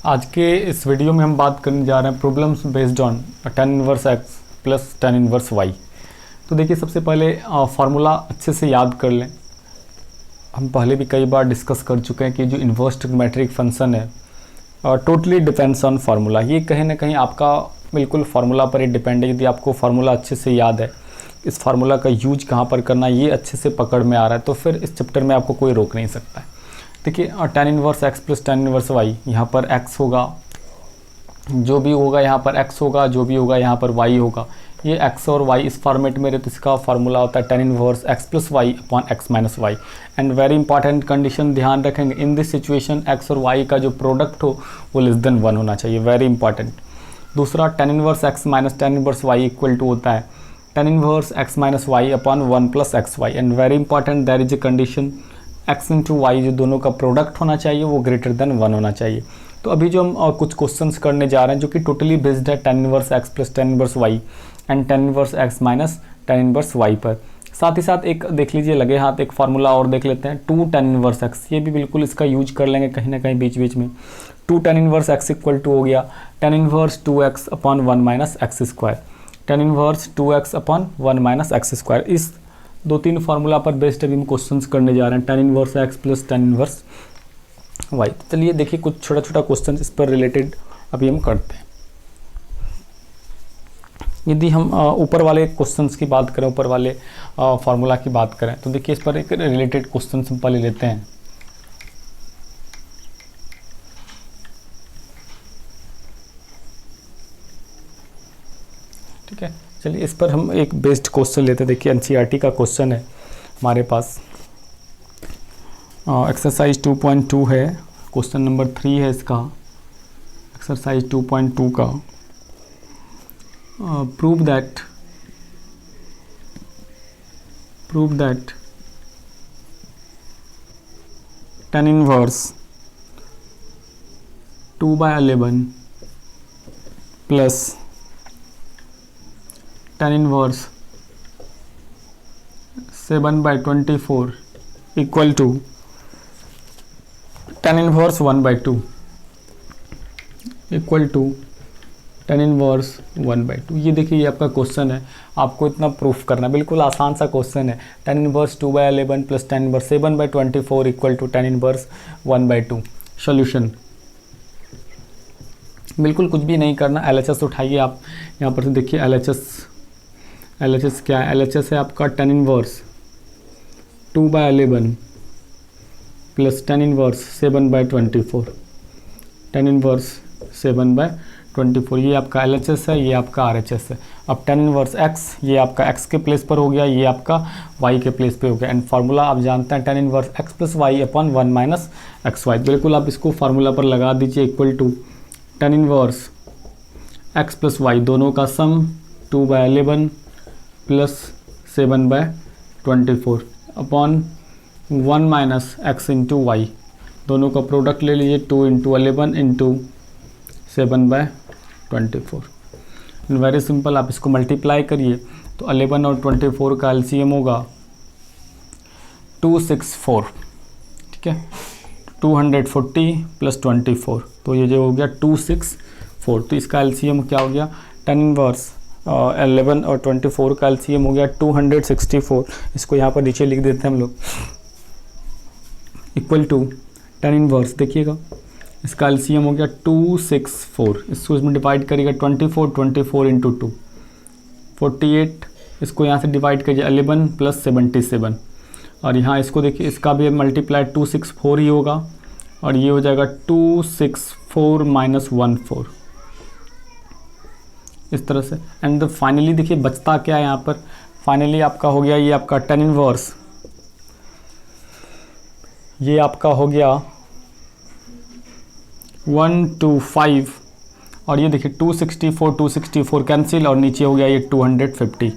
आज के इस वीडियो में हम बात करने जा रहे हैं problems based on tan inverse x plus tan inverse y। तो देखिए सबसे पहले फार्मूला अच्छे से याद कर लें। हम पहले भी कई बार डिस्कस कर चुके हैं कि जो इन्वर्स ट्रिग्नोमेट्रिक फंक्शन है टोटली डिपेंड्स ऑन फार्मूला। ये कहीं ना कहीं आपका बिल्कुल फार्मूला पर ही डिपेंड है। यदि आपको फार्मूला अच्छे से याद है, इस फार्मूला का यूज कहाँ पर करना ये अच्छे से पकड़ में आ रहा है, तो फिर इस चैप्टर में आपको कोई रोक नहीं सकता है। देखिए tan inverse x plus tan inverse y, यहाँ पर x होगा, जो भी होगा यहाँ पर x होगा, जो भी होगा यहाँ पर y होगा। ये x और y इस फॉर्मेट में रहते, इसका फार्मूला होता है tan inverse x plus Y upon x minus Y. And very important condition ध्यान रखेंगे, इन दिस सिचुएशन x और y का जो प्रोडक्ट हो वो लेस देन 1 होना चाहिए, वेरी इंपॉर्टेंट। दूसरा tan inverse x minus tan inverse y equal to होता है tan inverse x minus Y upon 1 plus X Y. And very important, there is a condition x into Y जो दोनों का product होना चाहिए वो greater than 1 होना चाहिए। तो अभी जो हम कुछ क्वेश्चंस करने जा रहे हैं जो कि टोटली बेस्ड है tan inverse x plus tan inverse y and tan inverse x minus tan inverse y पर। साथ ही साथ एक देख लीजिए लगे हाथ एक फार्मूला और देख लेते हैं 2 tan इनवर्स x। ये भी बिल्कुल इसका यूज कर लेंगे कहीं ना कहीं बीच बीच में। 2 tan inverse x equal to हो गया tan inverse 2x upon 1 minus X square, tan inverse 2x upon 1 minus X square. इस 2-3 फार्मूला पर बेस्ड अभी हम क्वेश्चंस करने जा रहे हैं tan inverse x plus tan inverse y। चलिए देखिए कुछ छोटा छोटा क्वेश्चन इस पर रिलेटेड अभी हम करते हैं। यदि हम ऊपर वाले क्वेश्चंस की बात करें, ऊपर वाले फार्मूला की बात करें, तो देखिए इस पर एक रिलेटेड क्वेश्चन हम पहले लेते हैं। ठीक है, चलिए इस पर हम एक बेस्ड क्वेश्चन लेते हैं। देखिए एनसीईआरटी का क्वेश्चन है हमारे पास, एक्सरसाइज 2.2 है, क्वेश्चन नंबर 3 है इसका, एक्सरसाइज 2.2 का। Prove that tan inverse 2/11 plus tan inverse 7/24 equal to tan inverse 1/2 equal to tan inverse 1/2। ये देखिए ये आपका क्वेश्चन है, आपको इतना प्रूफ करना, बिल्कुल आसान सा क्वेश्चन है। tan inverse 2/11 plus tan inverse 7/24 equal to tan inverse 1/2। Solution बिल्कुल कुछ भी नहीं करना, LHS उठाइए आप यहाँ पर से। देखिए LHS क्या है, LHS है आपका tan inverse 2/11 plus tan inverse 7/24, tan inverse 7/24। ये आपका LHS है, ये आपका RHS है। अब tan इनवर्स x, ये आपका x के प्लेस पर हो गया, ये आपका y के प्लेस पे हो गया। एंड फार्मूला आप जानते हैं tan inverse x plus Y upon 1 minus X Y. बिल्कुल आप इसको फार्मूला पर लगा दीजिए, equal to tan inverse x plus Y दोनों का sum 2/11 plus 7/24 upon 1 minus X into Y, दोनों का प्रोडक्ट ले लीजिए 2 इंटू 11 इंटू 7/24। वेरी सिंपल, आप इसको मल्टीप्लाई करिए तो 11 और 24 का एलसीएम होगा 264। ठीक है, 240 प्लस 24, तो ये जो हो गया 264। तो इसका एलसीएम क्या हो गया, tan इनवर्स 11 और 24 का एलसीएम हो गया 264। इसको यहाँ पर नीचे लिख देते हैं हम लोग, इक्वल टू tan इनवर्स, देखिएगा इसका एलसीएम हो गया 264। इसको इसमें डिवाइड करिएगा 24 इंटू 2 48, इसको यहाँ से डिवाइड करिए 11 प्लस 77, और यहाँ इसको देखिए इसका भी मल्टीप्लाई 264 ही होगा, और ये हो जाएगा 264 माइनस 14 इस तरह से। एंड फाइनली देखिए बचता क्या है यहाँ पर, फाइनली आपका हो गया ये आपका tan इनवर्स, ये आपका हो गया 125, और ये देखिए 264 कैंसिल, और नीचे हो गया ये 250,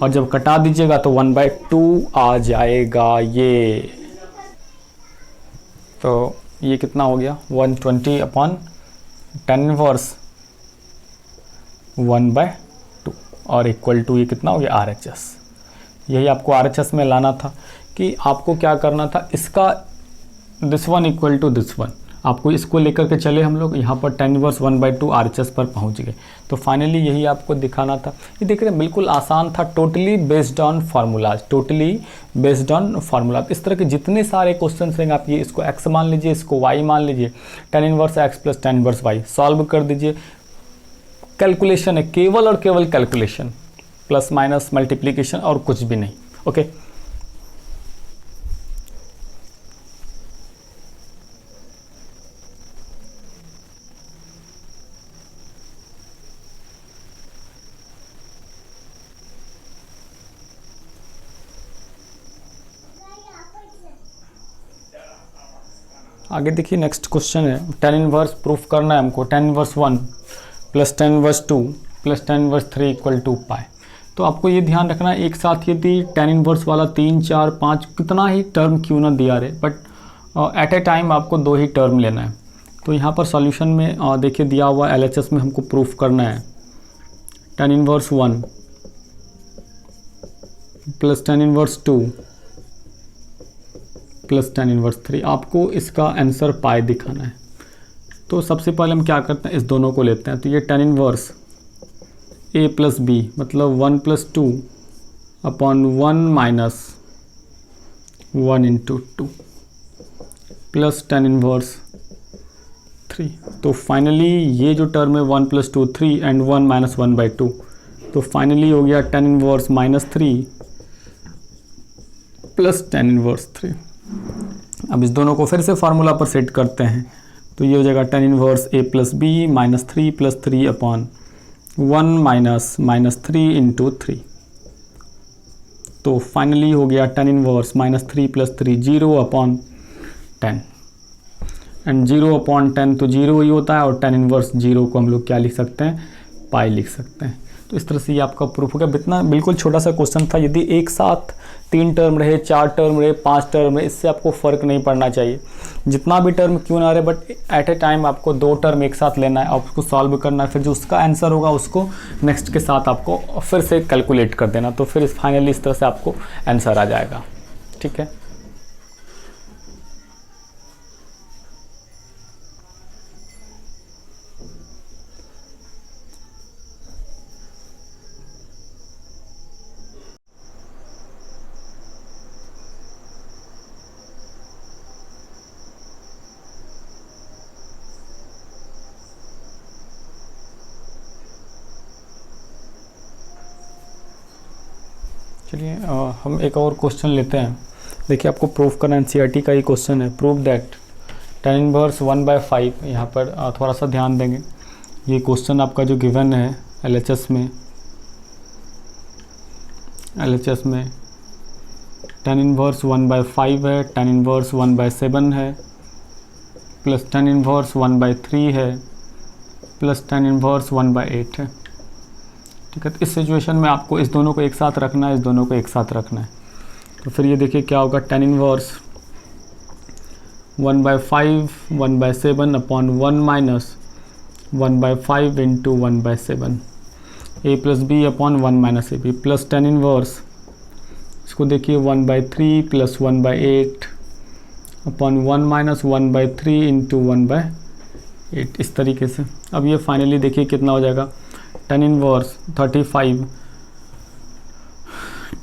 और जब कटा दीजिएगा तो 1/2 आ जाएगा ये। तो ये कितना हो गया 120 अपॉन tan इनवर्स 1/2 और इक्वल टू ये कितना हो गया RHS। यही आपको RHS में लाना था कि आपको क्या करना था, इसका this one equal to this one, आपको इसको लेकर के चले हम लोग यहाँ पर tan इनवर्स 1/2 RHS पर पहुँच गए। तो फाइनली यही आपको दिखाना था। ये देख रहे हैं बिल्कुल आसान था, totally based on formulas, totally based on formula. इस तरह के जितने सारे क्वेश्चन रहेंगे आप ये इसको x मान लीजिए, इसको y मान लीजिए, tan inverse x plus tan inverse y solve कर दीजिए। कैलकुलेशन है, केवल और केवल कैलकुलेशन, प्लस माइनस मल्टीप्लीकेशन और कुछ भी नहीं। ओके आगे देखिए नेक्स्ट क्वेश्चन है, tan इनवर्स प्रूफ करना है हमको, tan inverse 1 plus tan inverse 2 plus tan inverse 3 equal to pi. तो आपको ये ध्यान रखना है एक साथ यदि tan इनवर्स वाला 3 4 5 कितना ही टर्म क्यों ना दिया रहे, बट एट ए टाइम आपको 2 ही टर्म लेना है। तो यहाँ पर सॉल्यूशन में देखिए दिया हुआ LHS में हमको प्रूफ करना है tan inverse 1 plus tan inverse 2 plus tan inverse 3, आपको इसका आंसर पाई दिखाना है। तो सबसे पहले हम क्या करते हैं, इस दोनों को लेते हैं। तो ये tan inverse a plus B मतलब 1 plus 2 upon 1 minus 1 into 2 plus tan inverse 3। तो फाइनली ये जो टर्म है 1 प्लस 2 3 एंड 1 माइनस 1/2, तो फाइनली हो गया tan inverse -3 plus tan inverse 3। अब इस दोनों को फिर से फार्मूला पर सेट करते हैं। तो ये हो जाएगा tan inverse a plus B -3 plus 3 upon 1 minus -3 into 3। तो फाइनली हो गया tan inverse -3 plus 3 0 upon 10 and 0 upon 10 तो 0 ही होता है, और tan इनवर्स 0 को हम लोग क्या लिख सकते हैं, पाई लिख सकते हैं। तो इस तरह से ये आपका प्रूफ हो गया। इतना बिल्कुल छोटा सा क्वेश्चन था। यदि एक साथ 3 टर्म रहे, 4 टर्म रहे, 5 टर्म रहे, इससे आपको फ़र्क नहीं पड़ना चाहिए, जितना भी टर्म क्यों ना रहे, बट एट ए टाइम आपको 2 टर्म एक साथ लेना है और उसको सॉल्व करना है। फिर जो उसका आंसर होगा उसको नेक्स्ट के साथ आपको फिर से कैलकुलेट कर देना। तो फिर फाइनली इस तरह से आपको आंसर आ जाएगा। ठीक है, चलिए हम एक और क्वेश्चन लेते हैं। देखिए आपको प्रूफ करना NCERT का ही क्वेश्चन है। प्रूव दैट tan इनवर्स 1/5, यहाँ पर थोड़ा सा ध्यान देंगे। ये क्वेश्चन आपका जो गिवन है LHS में tan इनवर्स 1/5 है, tan इनवर्स 1/7 है, प्लस tan इनवर्स 1/3 है, प्लस tan इनवर्स 1/8 है। ठीक है, तो इस सिचुएशन में आपको इस दोनों को एक साथ रखना है, इस दोनों को एक साथ रखना है। तो फिर ये देखिए क्या होगा, tan inverse 1/5 1/7 upon 1 minus 1/5 into 1/7 a plus B upon 1 minus ab plus tan inverse, इसको देखिए 1/3 प्लस 1/8 अपॉन 1 माइनस 1/3 इंटू 1/8, इस तरीके से। अब ये फाइनली देखिए कितना हो जाएगा, tan inverse 35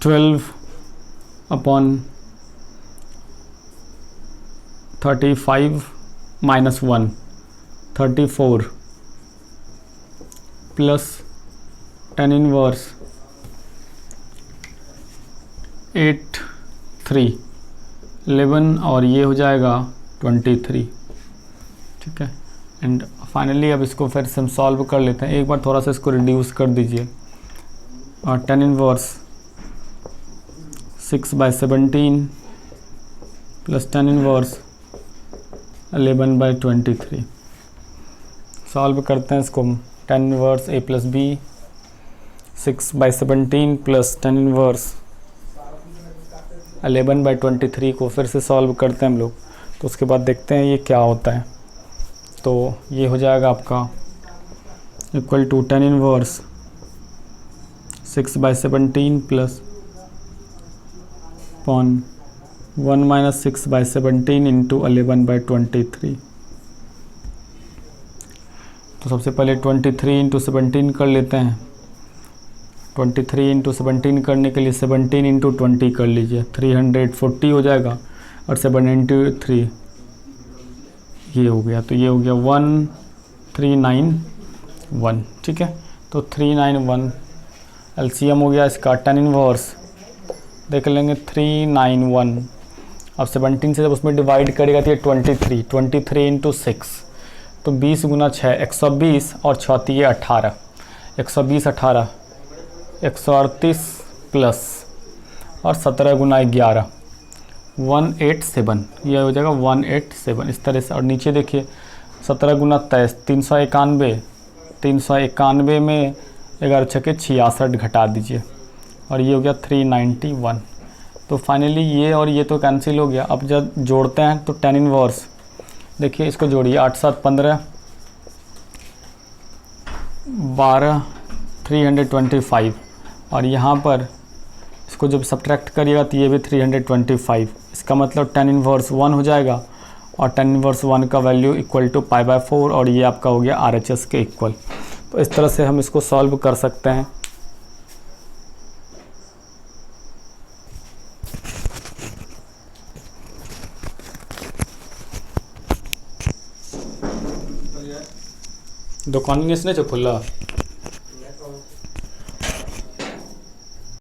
12 upon 35 minus 1 34 plus tan inverse 8 3 11 और ये हो जाएगा 23। ठीक है, एंड फाइनली अब इसको फिर से हम सॉल्व कर लेते हैं। एक बार थोड़ा सा इसको रिड्यूस कर दीजिए। और tan inverse 6/17 plus tan inverse 11/23। Solve करते हैं इसको। tan inverse a plus B 6/17 plus tan inverse 11/23 को फिर से सॉल्व करते हैं हम लोग। तो उसके बाद देखते हैं ये क्या होता है। तो ये हो जाएगा आपका equal to tan inverse 6/17 plus upon 1 minus 6/17 into 11/23। तो सबसे पहले 23 इंटू 17 कर लेते हैं। 23 इंटू 17 करने के लिए 17 इंटू 20 कर लीजिए, 340 हो जाएगा, और 7 इंटू 3 ये हो गया, तो ये हो गया 1391। ठीक है, तो 391 एलसीएम हो गया इसका। tan इनवर्स देख लेंगे 391। अब 17 से जब उसमें डिवाइड करेगा तो ये 23 इंटू 6, तो 20 गुना 6 120, और 6 ये 18, 120 18 138 प्लस, और 17 गुना 11 187, यह हो जाएगा 187 इस तरह से। और नीचे देखिए 17 गुना 23 391, 391 में 11 छके 66 घटा दीजिए, और ये हो गया 391। तो फाइनली ये और ये तो कैंसिल हो गया। अब जब जोड़ते हैं तो tan इनवर्स देखिए, इसको जोड़िए, 8 7 15 12 325, और यहाँ पर इसको जब सब्ट्रैक्ट करिएगा तो ये भी 325। इसका मतलब tan इनवर्स 1 हो जाएगा, और tan इनवर्स 1 का वैल्यू इक्वल टू π/4, और ये आपका हो गया RHS के इक्वल। तो इस तरह से हम इसको सॉल्व कर सकते हैं। दुकान नहीं खोला।